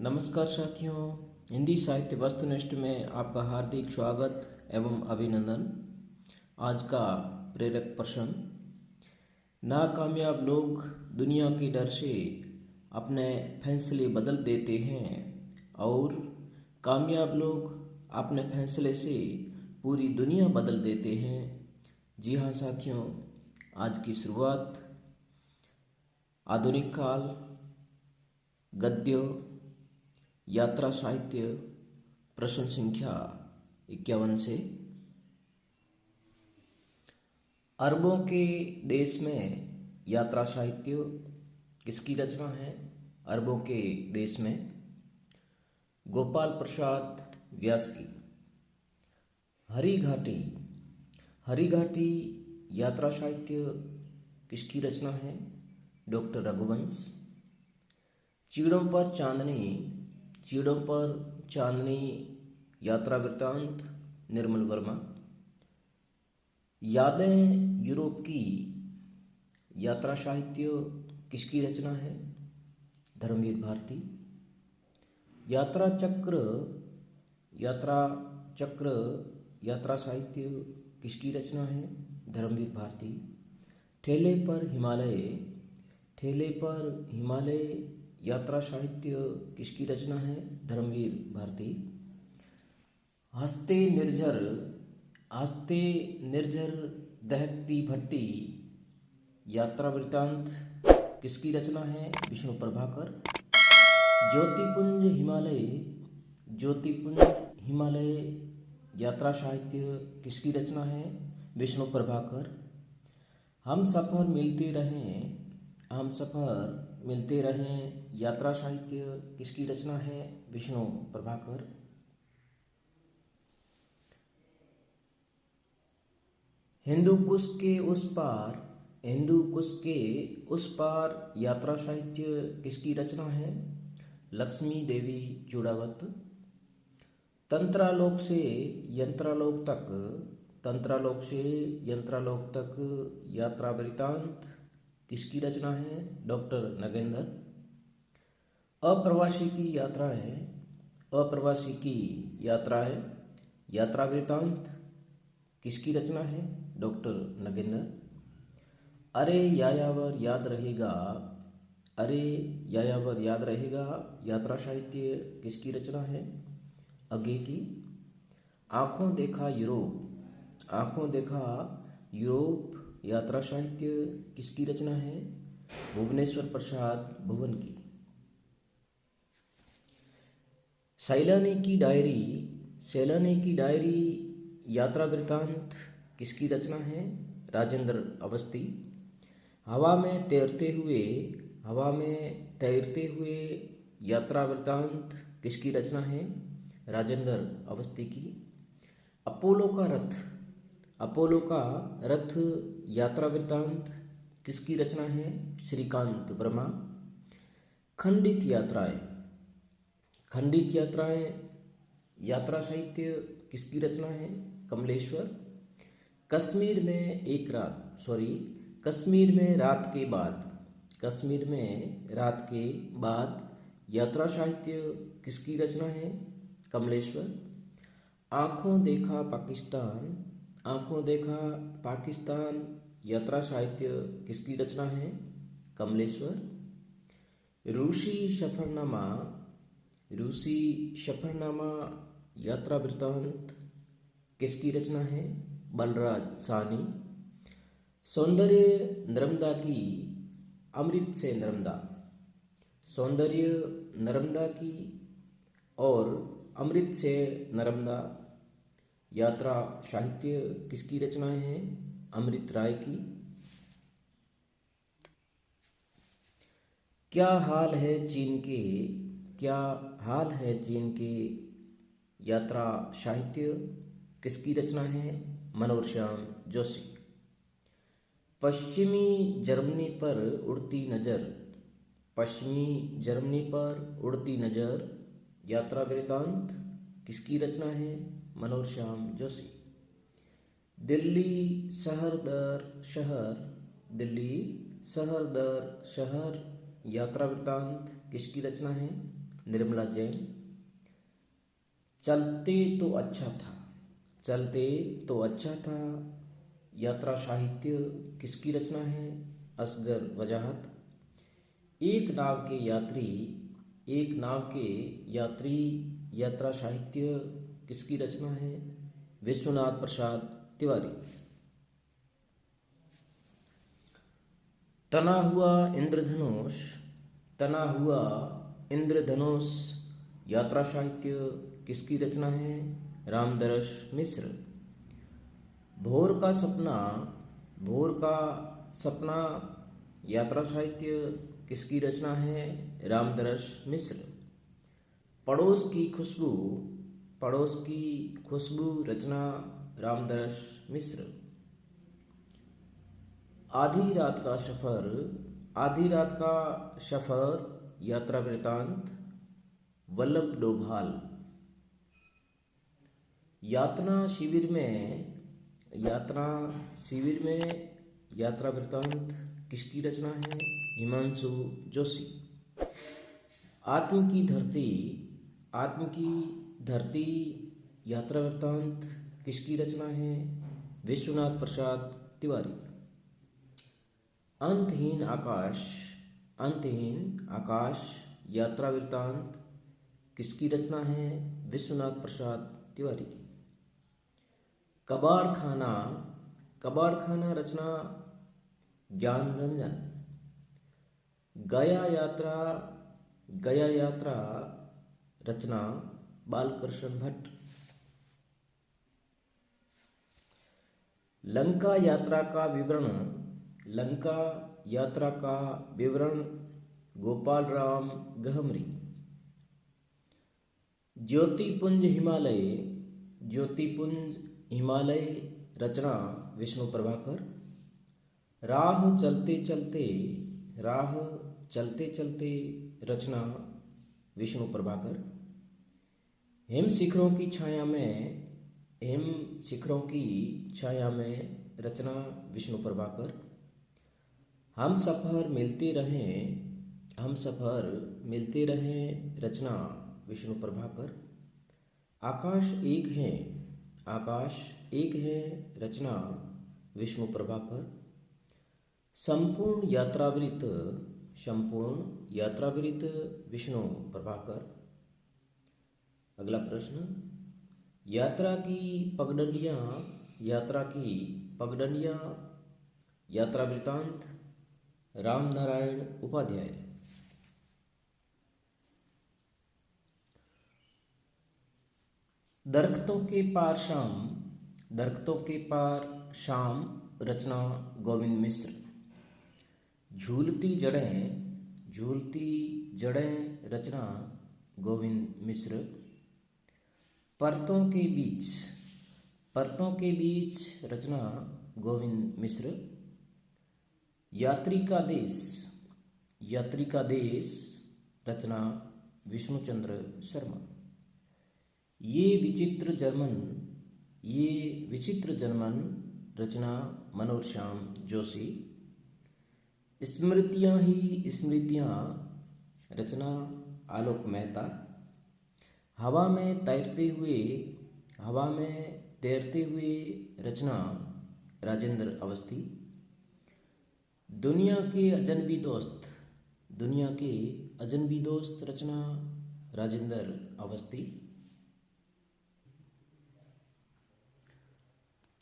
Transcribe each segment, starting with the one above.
नमस्कार साथियों, हिंदी साहित्य वस्तुनिष्ठ में आपका हार्दिक स्वागत एवं अभिनंदन। आज का प्रेरक प्रश्न। नाकामयाब लोग दुनिया के डर से अपने फैसले बदल देते हैं और कामयाब लोग अपने फैसले से पूरी दुनिया बदल देते हैं। जी हाँ साथियों, आज की शुरुआत आधुनिक काल, गद्य, यात्रा साहित्य, प्रश्न संख्या 51 से। अरबों के देश में यात्रा साहित्य किसकी रचना है? अरबों के देश में गोपाल प्रसाद व्यास की। हरिघाटी, हरिघाटी यात्रा साहित्य किसकी रचना है? डॉक्टर रघुवंश। चीड़ों पर चांदनी, चीड़ों पर चांदनी यात्रा वृत्तांत निर्मल वर्मा। यादें यूरोप की यात्रा साहित्य किसकी रचना है? धर्मवीर भारती। यात्रा चक्र, यात्रा चक्र यात्रा साहित्य किसकी रचना है? धर्मवीर भारती। ठेले पर हिमालय, ठेले पर हिमालय यात्रा साहित्य किसकी रचना है? धर्मवीर भारती। हंसते निर्झर, हंसते निर्झर दहकती भट्टी यात्रा वृत्तांत किसकी रचना है? विष्णु प्रभाकर। ज्योतिपुंज हिमालय, ज्योतिपुंज हिमालय यात्रा साहित्य किसकी रचना है? विष्णु प्रभाकर। हम सफ़र मिलते रहें, हम सफ़र मिलते रहें यात्रा साहित्य किसकी रचना है? विष्णु प्रभाकर। हिंदू कुश के उस पार, हिंदू कुश के उस पार यात्रा साहित्य किसकी रचना है? लक्ष्मी देवी चूड़ावत। तंत्रालोक से यंत्रालोक तक, तंत्रालोक से यंत्रालोक तक यात्रा वृत्तांत किसकी रचना है? डॉक्टर नगेंद्र। अप्रवासी की यात्राएं, अप्रवासी की यात्राएं यात्रा वृत्तांत किसकी रचना है? डॉक्टर नगेंद्र। अरे यायावर याद रहेगा, अरे यायावर याद रहेगा यात्रा साहित्य किसकी रचना है? अगे की। आँखों देखा यूरोप, आँखों देखा यूरोप यात्रा साहित्य किसकी रचना है? भुवनेश्वर प्रसाद भुवन की। सैलानी की डायरी, सैलानी की डायरी यात्रा वृत्तांत किसकी रचना है? राजेंद्र अवस्थी। हवा में तैरते हुए, हवा में तैरते हुए यात्रा वृत्तांत किसकी रचना है? राजेंद्र अवस्थी की। अपोलो का रथ, अपोलो का रथ यात्रा वृत्तांत किसकी रचना है? श्रीकांत वर्मा। खंडित यात्राएं, खंडित यात्राएं यात्रा साहित्य किसकी रचना है? कमलेश्वर। कश्मीर में एक रात, कश्मीर में रात के बाद, कश्मीर में रात के बाद यात्रा साहित्य किसकी रचना है? कमलेश्वर। आँखों देखा पाकिस्तान, आँखों देखा पाकिस्तान यात्रा साहित्य किसकी रचना है? कमलेश्वर। रूसी सफरनामा, रूसी सफरनामा यात्रा वृत्तांत किसकी रचना है? बलराज साहनी। सौंदर्य नर्मदा की, अमृत से नर्मदा, सौंदर्य नर्मदा की और अमृत से नर्मदा यात्रा साहित्य किसकी रचना है? अमृत राय की। क्या हाल है चीन के, क्या हाल है चीन के यात्रा साहित्य किसकी रचना है? मनोहर श्याम जोशी। पश्चिमी जर्मनी पर उड़ती नज़र, पश्चिमी जर्मनी पर उड़ती नज़र यात्रा वृत्तांत किसकी रचना है? मनोहर श्याम जोशी। दिल्ली शहर दर शहर, दिल्ली शहर दर शहर यात्रा वृत्तांत किसकी रचना है? निर्मला जैन। चलते तो अच्छा था, चलते तो अच्छा था, यात्रा साहित्य किसकी रचना है? असगर वजाहत। एक नाव के यात्री, एक नाव के यात्री, यात्रा साहित्य किसकी रचना है? विश्वनाथ प्रसाद तिवारी। तना हुआ इंद्रधनुष, तना हुआ इंद्रधनुष, यात्रा साहित्य किसकी रचना है? रामदरस मिश्र। भोर का सपना, भोर का सपना, यात्रा साहित्य किसकी रचना है? रामदरस मिश्र। पड़ोस की खुशबू, पड़ोस की खुशबू, रचना रामदरस मिश्र। आधी रात का सफर, आधी रात का सफर, यात्रा वृतांत वल्लभ डोभाल। यातना शिविर में, यात्रा शिविर में, यात्रा वृतांत किसकी रचना है? हिमांशु जोशी। आत्म की धरती, आत्म की धरती, यात्रा वृतांत किसकी रचना है? विश्वनाथ प्रसाद तिवारी। अंतहीन आकाश, अंतहीन आकाश, यात्रा वृतांत किसकी रचना है? विश्वनाथ प्रसाद तिवारी की। कबाड़ खाना, कबाड़ खाना, रचना ज्ञान रंजन। गया यात्रा, गया यात्रा, रचना बालकृष्ण भट्ट। लंका यात्रा का विवरण, लंका यात्रा का विवरण गोपाल राम गहमरी। ज्योतिपुंज हिमालय, ज्योतिपुंज हिमालय, रचना विष्णु प्रभाकर। राह चलते चलते, राह चलते चलते, रचना विष्णु प्रभाकर। हिम शिखरों की छाया में, हिम शिखरों की छाया में, रचना विष्णु प्रभाकर। हम सफ़र मिलते रहें, हम सफ़र मिलते रहें, रचना विष्णु प्रभाकर। आकाश एक है, आकाश एक है, रचना विष्णु प्रभाकर। संपूर्ण यात्रावृत, संपूर्ण यात्रावृत, विष्णु प्रभाकर। अगला प्रश्न, यात्रा की पगडंडियाँ, यात्रा की पगडंडियाँ, यात्रा वृतांत राम नारायण उपाध्याय। दरख्तों के पार शाम, दरख्तों के पार शाम, रचना गोविंद मिश्र। झूलती जड़ें, झूलती जड़ें, रचना गोविंद मिश्र। परतों के बीच, परतों के बीच, रचना गोविंद मिश्र। यात्री का देश, यात्री का देश, रचना विष्णुचंद्र शर्मा। ये विचित्र जर्मन, ये विचित्र जर्मन, रचना मनोहर श्याम जोशी। स्मृतियाँ ही स्मृतियाँ, रचना आलोक मेहता। हवा में तैरते हुए, हवा में तैरते हुए, रचना राजेंद्र अवस्थी। दुनिया के अजनबी दोस्त, दुनिया के अजनबी दोस्त, रचना राजेंद्र अवस्थी।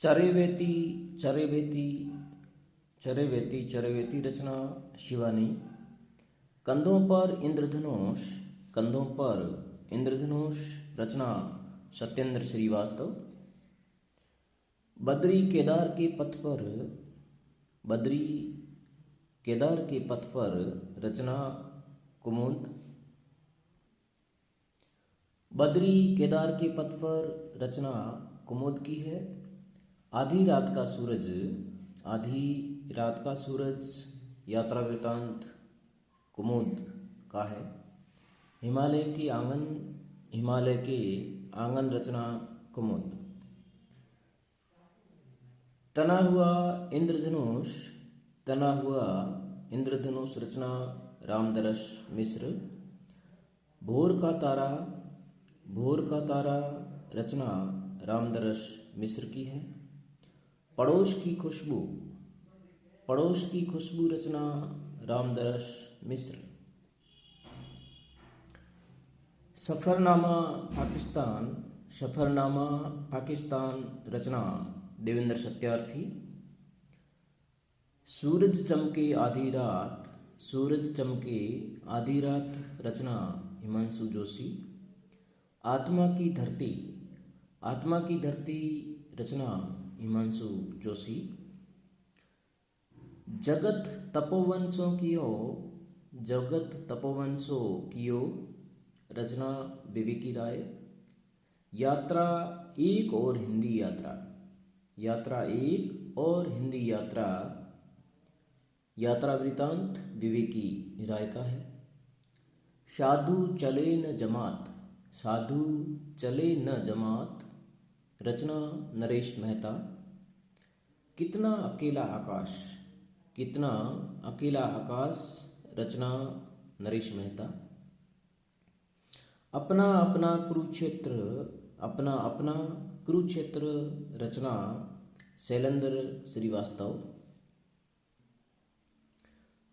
चरेवेती, चरेवेती, चरेवेती, चरेवेती, रचना शिवानी। कंधों पर इंद्रधनुष, कंधों पर इंद्रधनुष, रचना सत्येंद्र श्रीवास्तव। बद्री केदार के पथ पर, बद्री केदार के पथ पर, रचना कुमुद। बद्री केदार के पथ पर, रचना कुमुद की है। आधी रात का सूरज, आधी रात का सूरज, यात्रा वृतांत कुमुद का है। हिमालय के आंगन, हिमालय के आंगन, रचना कुमुद। तना हुआ इंद्रधनुष, तना हुआ इंद्रधनुष, रचना रामदरस मिश्र। भोर का तारा, भोर का तारा रचना रामदरस मिश्र की है। पड़ोस की खुशबू, पड़ोस की खुशबू रचना रामदरस मिश्र। सफ़रनामा पाकिस्तान, सफ़रनामा पाकिस्तान रचना देवेंद्र सत्यार्थी। सूरज चमके आधी रात, सूरज चमके आधी रात रचना हिमांशु जोशी। आत्मा की धरती, आत्मा की धरती रचना हिमांशु जोशी। जगत तपोवंशों कियो, जगत तपोवंशों कियो रचना विवेकी राय। यात्रा एक और हिंदी यात्रा, यात्रा एक और हिंदी यात्रा यात्रा वृतांत विवेकी राय का है। साधु चले न जमात, साधु चले न जमात रचना नरेश मेहता। कितना अकेला आकाश, कितना अकेला आकाश रचना नरेश मेहता। अपना अपना कुरुक्षेत्र, अपना अपना कुरुक्षेत्र रचना शैलेंद्र श्रीवास्तव।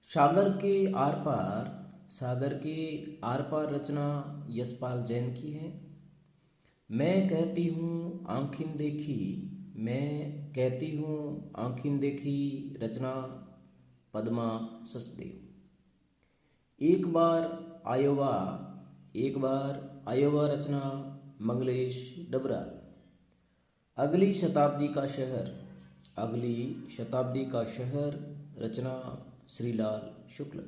सागर के आर पार, सागर के आर पार रचना यशपाल जैन की है। मैं कहती हूँ आँखिन देखी, मैं कहती हूँ आँखिन देखी रचना पद्मा सचदेव। एक बार आयोवा, एक बार आयोवा रचना मंगलेश डबराल। अगली शताब्दी का शहर, अगली शताब्दी का शहर रचना श्रीलाल शुक्ल।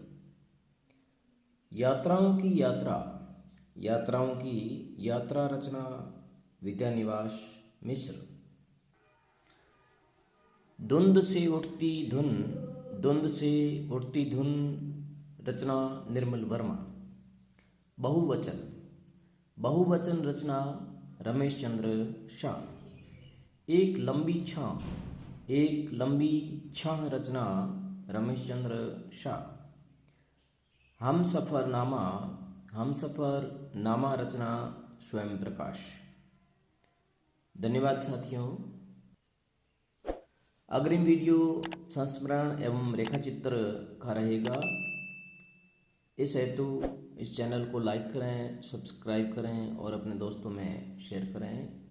यात्राओं की यात्रा, यात्राओं की यात्रा रचना विद्यानिवास मिश्र। धुंध से उठती धुन, धुंध से उठती धुन रचना निर्मल वर्मा। बहुवचन, बहुवचन रचना रमेश चंद्र शाह। एक लंबी छां, एक लंबी छां रचना रमेश चंद्र शाह। हम सफ़र नामा, हम सफ़र नामा रचना स्वयं प्रकाश। धन्यवाद साथियों। अग्रिम वीडियो संस्मरण एवं रेखाचित्र का रहेगा। इस हेतु इस चैनल को लाइक करें, सब्सक्राइब करें और अपने दोस्तों में शेयर करें।